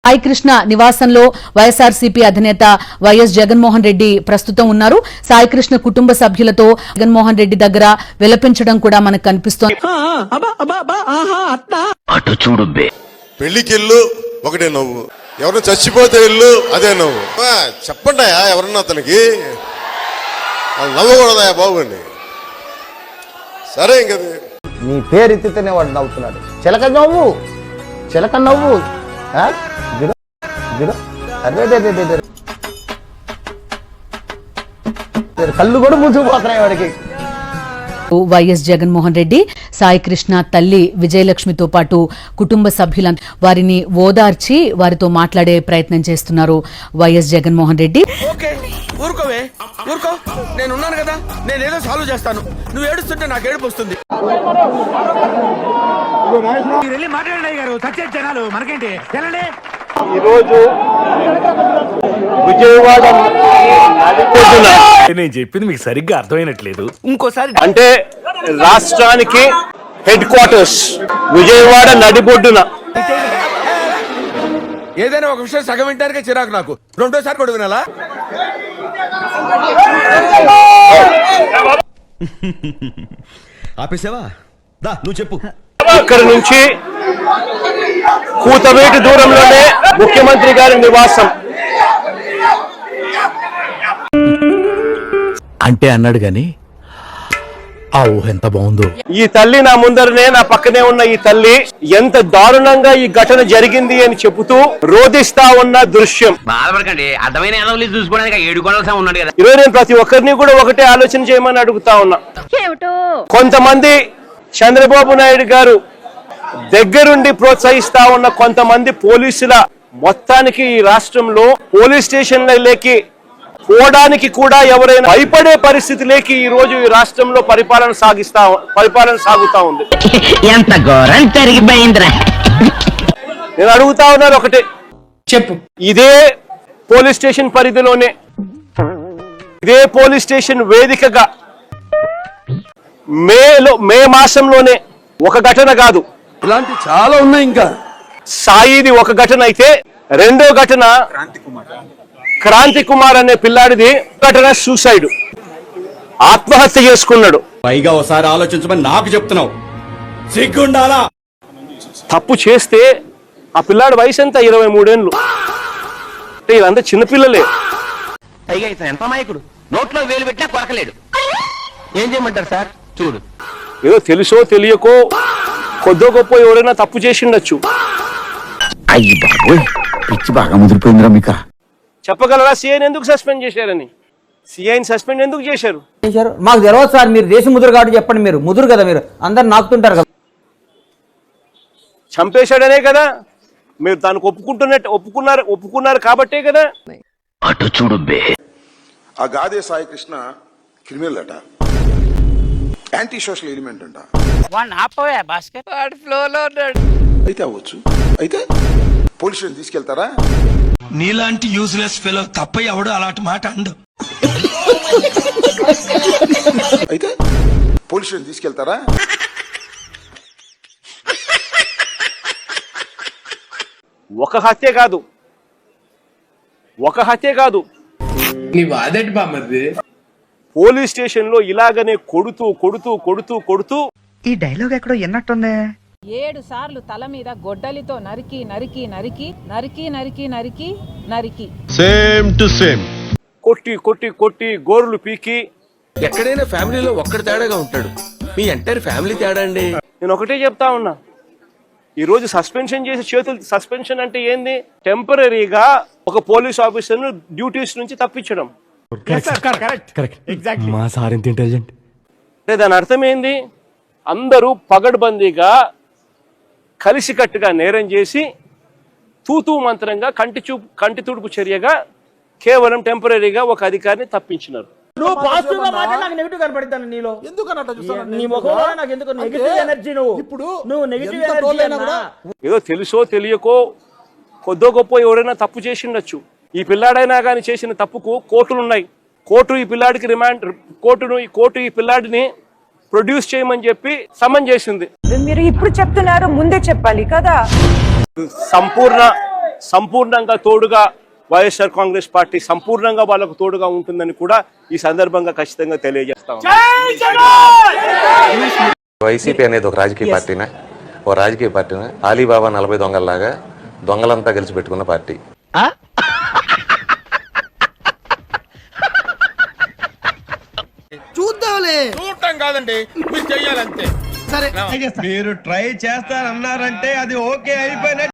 సాయికృష్ణ నివాసంలో వైఎస్ఆర్సీపీ అధినేత వైఎస్ జగన్మోహన్ రెడ్డి ప్రస్తుతం ఉన్నారు. సాయికృష్ణ కుటుంబ సభ్యులతో జగన్మోహన్ రెడ్డి దగ్గర విలపించడం కూడా మనకు కనిపిస్తోంది. పెళ్లికి ఇల్లు ఒకటే నవ్వు, ఎవరైనా చచ్చిపోతే ఇల్లు అదే నవ్వు. చెప్పండి ఎవరన్నా అతనికి నవ్వకూడదా బాబుని? సరే ఇంక నీ పేరు ఎత్తితేనే వాడు నవ్వుతున్నాడు. చిలక నవ్వు, చిలక నవ్వు. కళ్ళు కూడా మూసుకుపోతున్నాయి వాడికి. వైఎస్ జగన్మోహన్ రెడ్డి సాయికృష్ణ తల్లి విజయలక్ష్మితో పాటు కుటుంబ సభ్యులంతా వారిని ఓదార్చి వారితో మాట్లాడే ప్రయత్నం చేస్తున్నారు వైఎస్ జగన్మోహన్ రెడ్డి. నేనున్నాను కదా, నేనేదో సాల్వ్ చేస్తాను. నువ్వు ఏడుస్తుంటే నాకు ఏడుపు వస్తుంది. ఈరోజు విజయవాడ నేను చెప్పింది మీకు సరిగ్గా అర్థమైనట్లేదు. ఇంకోసారి అంటే రాష్ట్రానికి హెడ్ క్వార్టర్స్ విజయవాడ నడిబొడ్డున. ఏదైనా ఒక విషయం సగం వింటానికే చిరాకు నాకు. రెండోసారి కూడా వినాలా? ఆపేసావా? దా నువ్వు చెప్పు. ఇక్కడ నుంచి కూతవేటు దూరంలోనే ముఖ్యమంత్రి గారి నివాసం. అంటే అన్నాడు గాని ఆ ఊహ ఎంత బాగుందో. ఈ తల్లి నా ముందరనే, నా పక్కనే ఉన్న ఈ తల్లి ఎంత దారుణంగా ఈ ఘటన జరిగింది అని చెబుతూ రోధిస్తా ఉన్న దృశ్యం. బాధపడకండి, అర్థమైన చూసుకోవడానికి 7 గొడవలు ఉన్నాడు కదా. ఈరోజు నేను ప్రతి ఒక్కరిని కూడా ఒకటే ఆలోచన చేయమని అడుగుతా ఉన్నా. కొంతమంది చంద్రబాబు నాయుడు గారు దగ్గరుండి ప్రోత్సహిస్తా ఉన్న కొంతమంది పోలీసుల మొత్తానికి ఈ రాష్ట్రంలో పోలీస్ స్టేషన్లకి పోవడానికి కూడా ఎవరైనా భయపడే పరిస్థితిలోకి ఈ రోజు ఈ రాష్ట్రంలో పరిపాలన సాగుతా ఉంది. ఎంత ఘోరం జరిగిపోయిందిరా. నేను అడుగుతా ఉన్నాను ఒకటే, చెప్పు. ఇదే పోలీస్ స్టేషన్ పరిధిలోనే, ఇదే పోలీస్ స్టేషన్ వేదికగా మే మాసంలోనే ఒక ఘటన కాదు, ఇలాంటి చాలా ఉన్నాయి. ఇంకా సాయిది ఒక ఘటన అయితే, రెండో ఘటన క్రాంతి కుమార్ అనే పిల్లాడిది ఘటన సూసైడ్, ఆత్మహత్య చేసుకున్నాడు. పైగా ఒకసారి ఆలోచించమని నాకు చెప్తున్నావు, సిగ్గుండాలా? తప్పు చేస్తే ఆ పిల్లాడి వయసు ఎంత? 23 ఏళ్ళు. అంటే ఇదంతా చిన్నపిల్లలే. పైగా ఇతను ఎంత అమాయకుడు, నోట్లో వేలు పెట్టినా కొరకలేడు. ఏం చేయమంటారు సార్? చూడు, ఏదో తెలుసో తెలియకో కొద్దో గొప్ప ఎవరైనా తప్పు చేసిండొచ్చు. అయ్యి బాబోయ్, పిచ్చి బాగా ముదిరిపోయిందిరా మీకు. చెప్పగలరా సిఐని ఎందుకు సస్పెండ్ చేశారని? సిఐని సస్పెండ్ ఎందుకు చేశారు? మాకు తెలియదు సార్. మీరు దేశ ముదురు కాబట్టి చెప్పండి. మీరు ముదురు కదా, మీరు అందరు నాకుతుంటారు కదా. చంపేశాడనే కదా మీరు దానికి ఒప్పుకున్నారు కాబట్టే కదా. అటు చూడు బే. ఆ గాదే సాయికృష్ణ క్రిమినల్ అట, యాంటీ సోషల్ ఎలిమెంట్ అంట. అయితే అవ్వచ్చు. అయితే పోలీస్ స్టేషన్ తీసుకెళ్తారా? నీలాంటి యూజ్లెస్ ఫెలో తప్ప ఎవడు అలాంటి మాట అండు. అయితే పోలీస్ స్టేషన్ తీసుకెళ్తారా? ఒక హత్య కాదు, పోలీస్ స్టేషన్ లో ఇలాగనే కొడుతూ ఈ డైలాగ్ ఎక్కడో ఎన్నట్టుంది. 7 సార్లు తల మీద గొడ్డలితో నరికి నరికి నరికి నరికి నరికి నరికి నరికి సేమ్ టు సేమ్ కొట్టి గోరులు పీకి. ఎక్కడైనా ఫ్యామిలీలో ఒక్కడి తేడాగా ఉంటాడు, మీ ఎంటైర్ ఫ్యామిలీ తేడా అండి. నేను ఒకటే చెప్తా ఉన్నా, ఈ రోజు సస్పెన్షన్ చేసి సస్పెన్షన్ అంటే ఏంది? టెంపరీగా ఒక పోలీస్ ఆఫీసర్ ను డ్యూటీస్ నుంచి తప్పించడం. మా సార్ ఎంత ఇంటెలిజెంట్. అంటే దాని అర్థం ఏంది? అందరూ పగడ్బందీగా కలిసికట్టుగా నేరం చేసి తూతూ మంత్రంగా కంటి తుడుపు చర్యగా కేవలం టెంపరీగా ఒక అధికారిని తప్పించినారు. ఏదో తెలుసో తెలియకో కొద్దో గొప్ప ఎవరైనా తప్పు చేసిండొచ్చు. ఈ పిల్లాడైనా కానీ చేసిన తప్పుకు కోర్టులున్నాయి. కోర్టు ఈ పిల్లాడిని ప్రొడ్యూస్ చేయమని చెప్పి సమన్ చేసింది. మీరు ఇప్పుడు చెప్తున్నారు, ముందే చెప్పాలి కదా. సంపూర్ణంగా తోడుగా వైఎస్ఆర్ కాంగ్రెస్ పార్టీ సంపూర్ణంగా వాళ్ళకు తోడుగా ఉంటుందని కూడా ఈ సందర్భంగా ఖచ్చితంగా తెలియజేస్తా ఉన్నాం. వైసీపీ అనేది ఒక రాజకీయ పార్టీనా? ఓ రాజకీయ పార్టీనా? అలీబాబా 40 దొంగల్లాగా దొంగలంతా కలిసి పెట్టుకున్న పార్టీ. చూడటం కాదండి, మీరు చెయ్యాలంతే. సరే, మీరు ట్రై చేస్తారన్నారంటే అది ఓకే అయిపోయిన